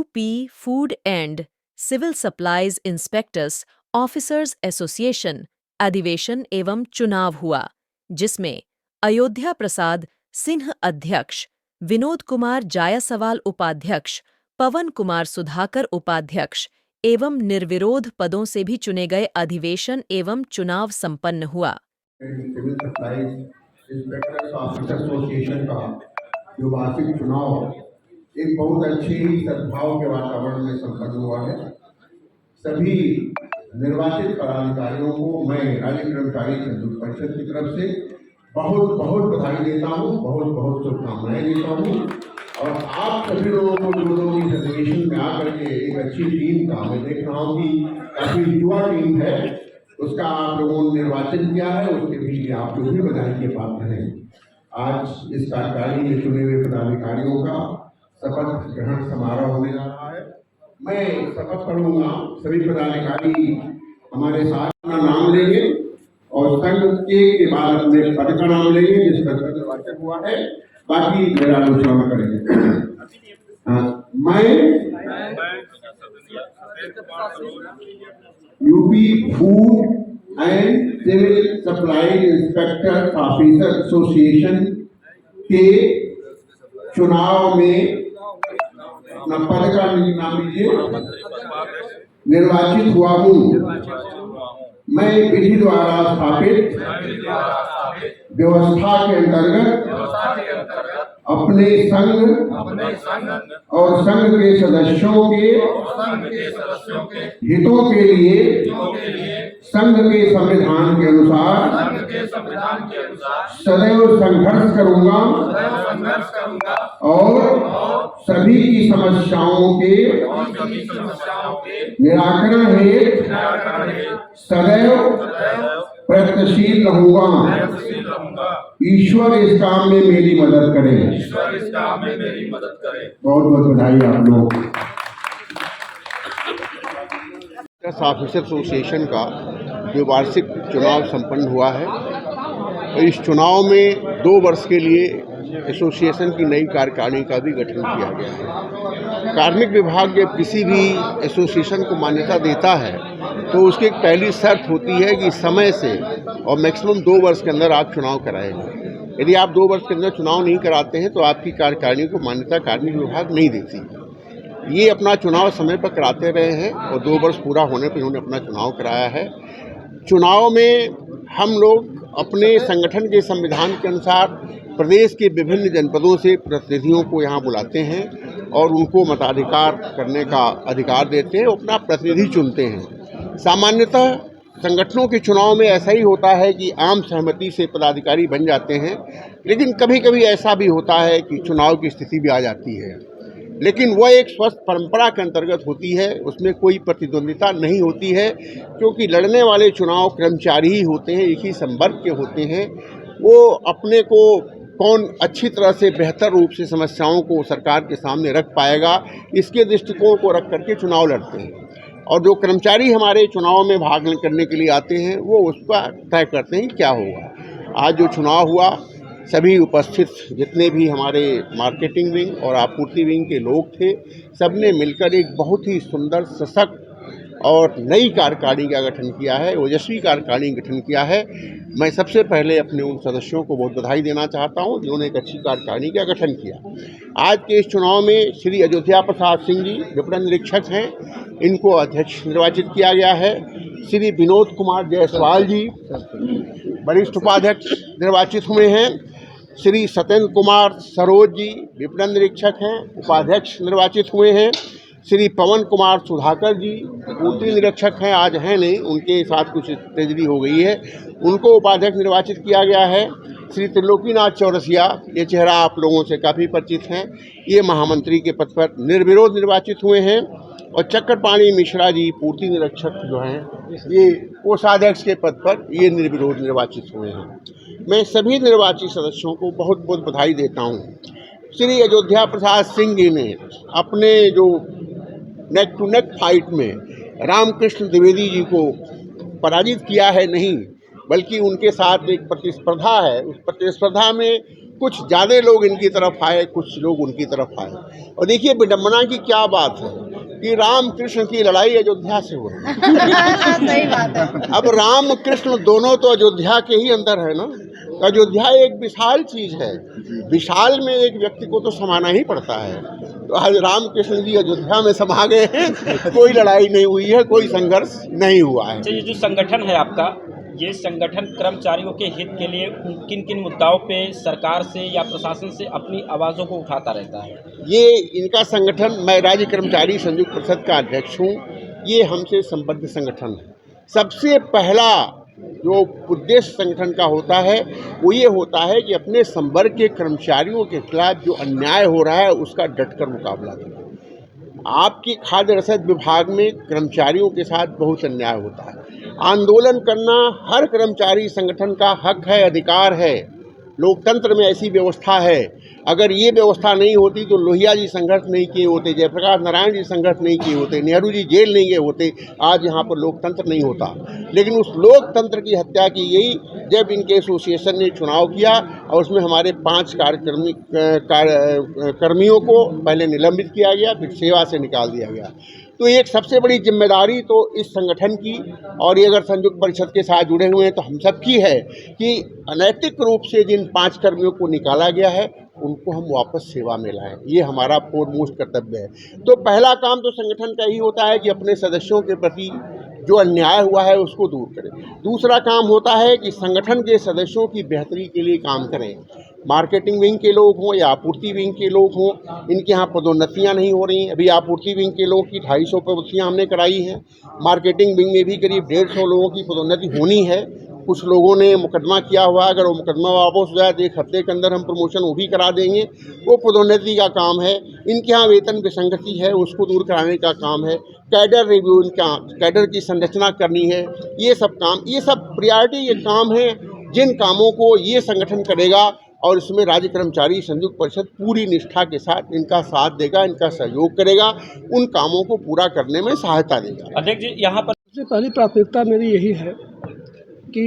UP food and civil supplies inspectors officers association अधिवेशन एवं चुनाव हुआ, जिसमें अयोध्या प्रसाद सिंह अध्यक्ष, विनोद कुमार जायसवाल उपाध्यक्ष, पवन कुमार सुधाकर उपाध्यक्ष एवं निर्विरोध पदों से भी चुने गए अधिवेशन एवं चुनाव संपन्न हुआ। Civil supplies inspectors officer association का जो वार्षिक चुनाव एक बहुत अच्छे सद्भाव के वातावरण में संपन्न हुआ है। सभी निर्वाचित पदाधिकारियों को मैं राज्य कर्मचारी संयुक्त परिषद की तरफ से बहुत बहुत बधाई देता हूँ, बहुत बहुत शुभकामनाएं देता हूँ। और आप सभी लोगों को जो लोग इस अधिवेशन में आकर के एक अच्छी टीम का, मैं देख रहा हूँ कि काफी युवा टीम है, उसका आप लोगों ने निर्वाचन किया है, उसके भी आप लोग भी बधाई के पात्र हैं। आज इस कार्यकारिणी में चुने हुए पदाधिकारियों का शपथ ग्रहण समारोह होने जा रहा है। मैं शपथ पढ़ूंगा, सभी पदाधिकारी हमारे साथ अपना नाम लेंगे और संघ के बाद अपने पद का नाम लेंगे जिस पद का निर्वाचन हुआ है, बाकी मेरा आलोचना करेंगे। मैं UP food and civil supply inspector officer association के चुनाव में अपना पद का नाम लीजिए, निर्वाचित हुआ हूँ। मैं विधि द्वारा स्थापित व्यवस्था के अंतर्गत अपने संघ और संघ के सदस्यों के हितों के लिए संघ के संविधान के अनुसार सदैव संघर्ष करूंगा और सभी की समस्याओं के निराकरण हेतु सदैव प्रयत्नशील रहूंगा। ईश्वर इस काम में मेरी मदद करे। बहुत बहुत बधाई आप लोग। ऑफिसर एसोसिएशन का जो वार्षिक चुनाव संपन्न हुआ है, और इस चुनाव में 2 वर्ष के लिए एसोसिएशन की नई कार्यकारिणी का भी गठन किया गया है। कार्मिक विभाग जब किसी भी एसोसिएशन को मान्यता देता है तो उसकी एक पहली शर्त होती है कि समय से और मैक्सिमम 2 वर्ष के अंदर आप चुनाव कराएंगे। यदि आप 2 वर्ष के अंदर चुनाव नहीं कराते हैं तो आपकी कार्यकारिणी को मान्यता कार्मिक विभाग नहीं देती। ये अपना चुनाव समय पर कराते रहे हैं और 2 वर्ष पूरा होने पर इन्होंने अपना चुनाव कराया है। चुनाव में हम लोग अपने संगठन के संविधान के अनुसार प्रदेश के विभिन्न जनपदों से प्रतिनिधियों को यहाँ बुलाते हैं और उनको मताधिकार करने का अधिकार देते हैं, अपना प्रतिनिधि चुनते हैं। सामान्यतः संगठनों के चुनाव में ऐसा ही होता है कि आम सहमति से पदाधिकारी बन जाते हैं, लेकिन कभी कभी ऐसा भी होता है कि चुनाव की स्थिति भी आ जाती है, लेकिन वह एक स्वस्थ परंपरा के अंतर्गत होती है, उसमें कोई प्रतिद्वंदिता नहीं होती है, क्योंकि लड़ने वाले चुनाव कर्मचारी ही होते हैं, एक ही संवर्ग के होते हैं। वो अपने को कौन अच्छी तरह से बेहतर रूप से समस्याओं को सरकार के सामने रख पाएगा, इसके दृष्टिकोण को रख करके चुनाव लड़ते हैं। और जो कर्मचारी हमारे चुनाव में भाग करने के लिए आते हैं वो उसका तय करते हैं क्या होगा। आज जो चुनाव हुआ, सभी उपस्थित जितने भी हमारे मार्केटिंग विंग और आपूर्ति विंग के लोग थे, सबने मिलकर एक बहुत ही सुंदर, सशक्त और नई कार्यकारिणी का गठन किया है, ओजस्वी कार्यकारिणी गठन किया है। मैं सबसे पहले अपने उन सदस्यों को बहुत बधाई देना चाहता हूं जिन्होंने एक अच्छी कार्यकारिणी का गठन किया। आज के इस चुनाव में श्री अयोध्या प्रसाद सिंह जी विपणन निरीक्षक हैं, इनको अध्यक्ष निर्वाचित किया गया है। श्री विनोद कुमार जायसवाल जी वरिष्ठ उपाध्यक्ष निर्वाचित हुए हैं। श्री सत्येंद्र कुमार सरोज जी विपणन निरीक्षक हैं, उपाध्यक्ष निर्वाचित हुए हैं। श्री पवन कुमार सुधाकर जी पूर्ति निरीक्षक हैं, आज हैं नहीं, उनके साथ कुछ ट्रेजेडी हो गई है, उनको उपाध्यक्ष निर्वाचित किया गया है। श्री त्रिलोकीनाथ चौरसिया, ये चेहरा आप लोगों से काफ़ी परिचित हैं, ये महामंत्री के पद पर निर्विरोध निर्वाचित हुए हैं। और चक्रपाणी मिश्रा जी पूर्ति निरीक्षक जो हैं, ये कोषाध्यक्ष के पद पर ये निर्विरोध निर्वाचित हुए हैं। मैं सभी निर्वाचित सदस्यों को बहुत बहुत बधाई देता हूँ। श्री अयोध्या प्रसाद सिंह जी ने अपने जो नेक टू नेक फाइट में रामकृष्ण द्विवेदी जी को पराजित किया है नहीं, बल्कि उनके साथ एक प्रतिस्पर्धा है। उस प्रतिस्पर्धा में कुछ ज़्यादा लोग इनकी तरफ आए, कुछ लोग उनकी तरफ आए। और देखिए विडम्बना की क्या बात है कि राम कृष्ण की लड़ाई अयोध्या से हो रही है। सही बात है। अब राम कृष्ण दोनों तो अयोध्या के ही अंदर है ना। अयोध्या एक विशाल चीज है, विशाल में एक व्यक्ति को तो समाना ही पड़ता है। तो आज राम कृष्ण जी अयोध्या में समा गए हैं, कोई लड़ाई नहीं हुई है, कोई संघर्ष नहीं हुआ है। अच्छा, ये जो संगठन है आपका, ये संगठन कर्मचारियों के हित के लिए किन किन मुद्दाओं पे सरकार से या प्रशासन से अपनी आवाज़ों को उठाता रहता है? ये इनका संगठन, मैं राज्य कर्मचारी संयुक्त परिषद का अध्यक्ष हूँ, ये हमसे संबद्ध संगठन है। सबसे पहला जो उद्देश्य संगठन का होता है वो ये होता है कि अपने संवर्ग के कर्मचारियों के खिलाफ जो अन्याय हो रहा है उसका डटकर मुकाबला करें। आपकी खाद्य रसद विभाग में कर्मचारियों के साथ बहुत अन्याय होता है। आंदोलन करना हर कर्मचारी संगठन का हक है, अधिकार है। लोकतंत्र में ऐसी व्यवस्था है। अगर ये व्यवस्था नहीं होती तो लोहिया जी संघर्ष नहीं किए होते, जयप्रकाश नारायण जी संघर्ष नहीं किए होते, नेहरू जी जेल नहीं गए होते, आज यहाँ पर लोकतंत्र नहीं होता। लेकिन उस लोकतंत्र की हत्या की गई जब इनके एसोसिएशन ने चुनाव किया और उसमें हमारे 5 कर्मियों को पहले निलंबित किया गया, फिर सेवा से निकाल दिया गया। तो एक सबसे बड़ी जिम्मेदारी तो इस संगठन की, और ये अगर संयुक्त परिषद के साथ जुड़े हुए हैं तो हम सब की है कि अनैतिक रूप से जिन 5 कर्मियों को निकाला गया है उनको हम वापस सेवा में लाएं। ये हमारा फोरमोस्ट कर्तव्य है। तो पहला काम तो संगठन का ही होता है कि अपने सदस्यों के प्रति जो अन्याय हुआ है उसको दूर करें। दूसरा काम होता है कि संगठन के सदस्यों की बेहतरी के लिए काम करें। मार्केटिंग विंग के लोग हों या आपूर्ति विंग के लोग हों, इनके यहाँ पदोन्नतियाँ नहीं हो रही। अभी आपूर्ति विंग के लोगों की 250 पदोन्नतियाँ हमने कराई हैं। मार्केटिंग विंग में भी करीब 150 लोगों की पदोन्नति होनी है। कुछ लोगों ने मुकदमा किया हुआ, अगर वो मुकदमा वापस हो जाए तो 1 हफ्ते के अंदर हम प्रमोशन वो भी करा देंगे। वो पदोन्नति का काम है। इनके यहाँ वेतन विसंगति है, उसको दूर कराने का काम है। कैडर रिव्यू, इनका कैडर की संरचना करनी है। ये सब काम, ये सब प्रियॉरिटी ये काम है जिन कामों को ये संगठन करेगा और इसमें राज्य कर्मचारी संयुक्त परिषद पूरी निष्ठा के साथ इनका साथ देगा, इनका सहयोग करेगा, उन कामों को पूरा करने में सहायता देगा। अध्यक्ष जी, यहाँ पर सबसे पहली प्राथमिकता मेरी यही है कि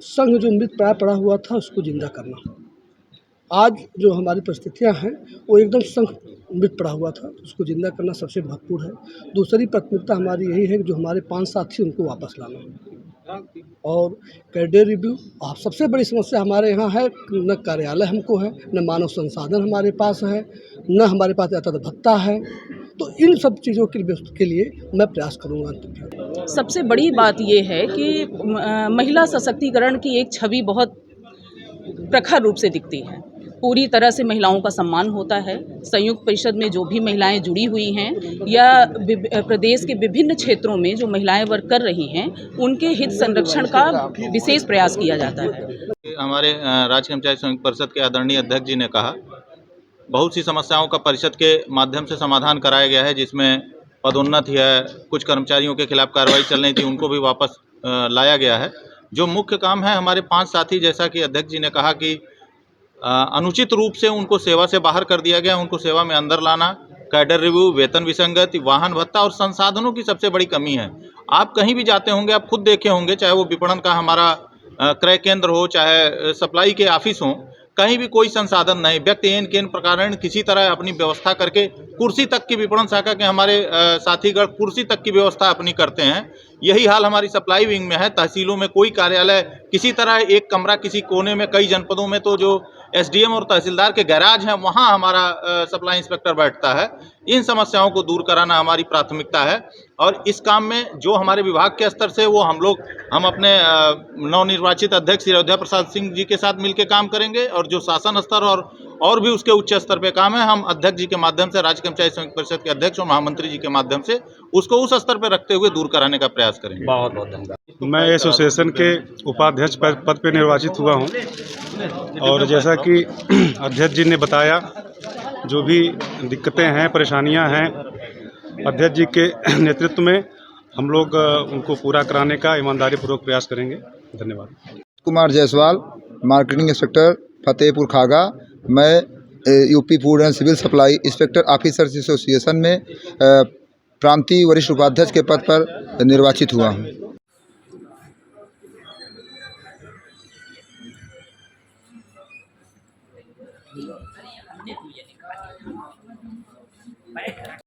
संघ जो मृत प्राय पड़ा हुआ था उसको जिंदा करना। आज जो हमारी परिस्थितियां हैं वो एकदम संघ मृत पड़ा हुआ था, उसको जिंदा करना सबसे महत्वपूर्ण है। दूसरी प्राथमिकता हमारी यही है कि जो हमारे 5 साथी उनको वापस लाना। और कैडर रिव्यू, आप सबसे बड़ी समस्या हमारे यहाँ है, न कार्यालय हमको है, न मानव संसाधन हमारे पास है, न हमारे पास यातायात भत्ता है। तो इन सब चीज़ों के लिए मैं प्रयास करूँगा। सबसे बड़ी बात ये है कि महिला सशक्तिकरण की एक छवि बहुत प्रखर रूप से दिखती है। पूरी तरह से महिलाओं का सम्मान होता है। संयुक्त परिषद में जो भी महिलाएं जुड़ी हुई हैं या प्रदेश के विभिन्न क्षेत्रों में जो महिलाएं वर्क कर रही हैं, उनके हित संरक्षण का विशेष प्रयास किया जाता है। हमारे राज्य कर्मचारी संयुक्त परिषद के आदरणीय अध्यक्ष जी ने कहा, बहुत सी समस्याओं का परिषद के माध्यम से समाधान कराया गया है, जिसमें पदोन्नति है, कुछ कर्मचारियों के खिलाफ कार्रवाई चल रही थी उनको भी वापस लाया गया है। जो मुख्य काम है, हमारे 5 साथी, जैसा कि अध्यक्ष जी ने कहा कि अनुचित रूप से उनको सेवा से बाहर कर दिया गया, उनको सेवा में अंदर लाना, कैडर रिव्यू, वेतन विसंगति, वाहन भत्ता और संसाधनों की सबसे बड़ी कमी है। आप कहीं भी जाते होंगे, आप खुद देखे होंगे, चाहे वो विपणन का हमारा क्रय केंद्र हो, चाहे सप्लाई के ऑफिस हों, कहीं भी कोई संसाधन नहीं। व्यक्ति एन केन प्रकार किसी तरह अपनी व्यवस्था करके कुर्सी तक की, विपणन शाखा के हमारे साथीगण कुर्सी तक की व्यवस्था अपनी करते हैं। यही हाल हमारी सप्लाई विंग में है। तहसीलों में कोई कार्यालय, किसी तरह एक कमरा किसी कोने में, कई जनपदों में तो जो एसडीएम और तहसीलदार के गैराज हैं वहाँ हमारा सप्लाई इंस्पेक्टर बैठता है। इन समस्याओं को दूर कराना हमारी प्राथमिकता है और इस काम में जो हमारे विभाग के स्तर से वो हम अपने नवनिर्वाचित अध्यक्ष अयोध्या प्रसाद सिंह जी के साथ मिलकर काम करेंगे और जो शासन स्तर और भी उसके उच्च स्तर पे काम है, हम अध्यक्ष जी के माध्यम से, राज्य कर्मचारी संयुक्त परिषद के अध्यक्ष और महामंत्री जी के माध्यम से उसको उस स्तर पर रखते हुए दूर कराने का प्रयास करेंगे। बहुत बहुत धन्यवाद। मैं एसोसिएशन के उपाध्यक्ष पद पर निर्वाचित हुआ हूं और जैसा कि अध्यक्ष जी ने बताया, जो भी दिक्कतें हैं, परेशानियां हैं, अध्यक्ष जी के नेतृत्व में हम लोग उनको पूरा कराने का ईमानदारी पूर्वक प्रयास करेंगे। धन्यवाद। Kumar Jaiswal, marketing inspector Fatehpur Khaga. मैं UP food and civil supply inspector officers association में प्रांतीय वरिष्ठ उपाध्यक्ष के पद पर निर्वाचित हुआ हूँ। हमने तो ये निकाला।